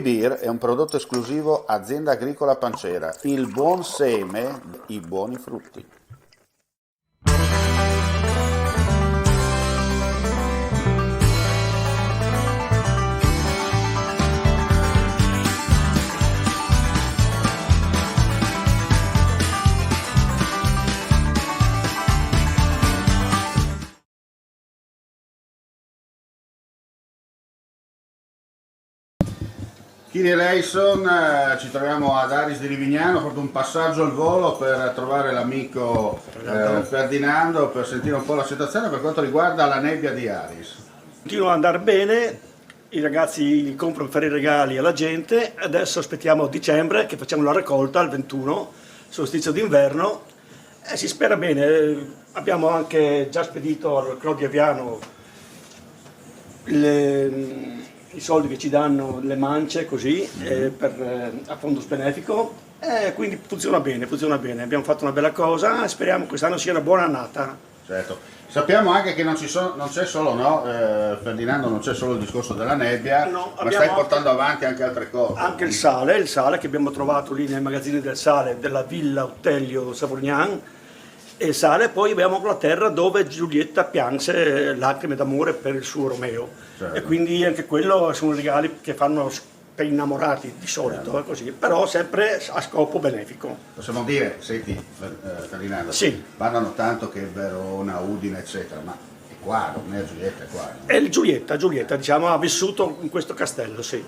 Beer è un prodotto esclusivo Azienda Agricola Pancera, il buon seme, i buoni frutti. Kiri Leison, ci troviamo ad Aris di Livignano, ho fatto un passaggio al volo per trovare l'amico Ferdinando per sentire un po' la situazione per quanto riguarda la nebbia di Aris. Continua ad andare bene, i ragazzi comprano per i regali alla gente, adesso aspettiamo dicembre che facciamo la raccolta il 21, solstizio d'inverno, e si spera bene. Abbiamo anche già spedito al Claudio Aviano i soldi che ci danno le mance così a fondo benefico, quindi funziona bene, abbiamo fatto una bella cosa e speriamo che quest'anno sia una buona annata. Certo, sappiamo anche che non c'è solo, no, Ferdinando, non c'è solo il discorso della nebbia, No, ma stai portando avanti anche altre cose. Anche il sale che abbiamo trovato lì nei magazzini del sale della Villa Ottelio Savognan, e il sale, poi abbiamo la terra dove Giulietta pianse lacrime d'amore per il suo Romeo. Certo. E quindi anche quello sono regali che fanno per innamorati di solito, Certo. Così, però sempre a scopo benefico. Possiamo dire, senti Ferdinando, Sì. parlano tanto che Verona, Udine eccetera, ma è qua, non è Giulietta, è qua. No? E il Giulietta, diciamo, ha vissuto in questo castello, sì.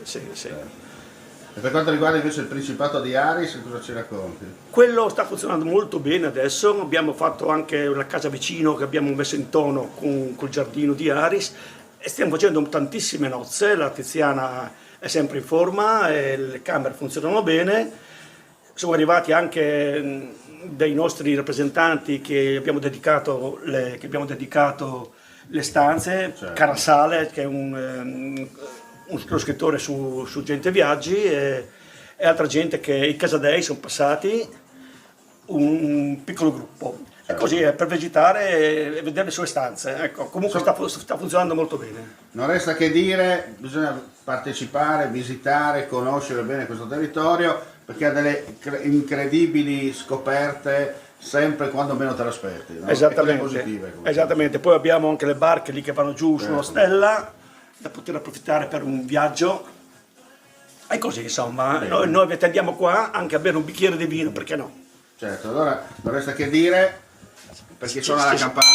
E per quanto riguarda invece il Principato di Aris, cosa ci racconti? Quello sta funzionando molto bene adesso, abbiamo fatto anche una casa vicino che abbiamo messo in tono col giardino di Aris e stiamo facendo tantissime nozze, la Tiziana è sempre in forma e le camere funzionano bene. Sono arrivati anche dei nostri rappresentanti che abbiamo dedicato le stanze, Certo. Carasale che è uno scrittore su Gente Viaggi e altra gente che i Casadei sono passati, un piccolo gruppo. E Certo. così è per visitare e vedere le sue stanze. Ecco, comunque sta funzionando molto bene. Non resta che dire, bisogna partecipare, visitare, conoscere bene questo territorio perché ha delle incredibili scoperte sempre quando meno te l'aspetti, no? Esattamente, E quelle positive, come esattamente. Poi abbiamo anche le barche lì che vanno giù su una Certo. stella da poter approfittare per un viaggio. E così insomma, Bene. noi vi attendiamo qua anche a bere un bicchiere di vino, perché no? Certo, allora non resta che dire perché suona la campana.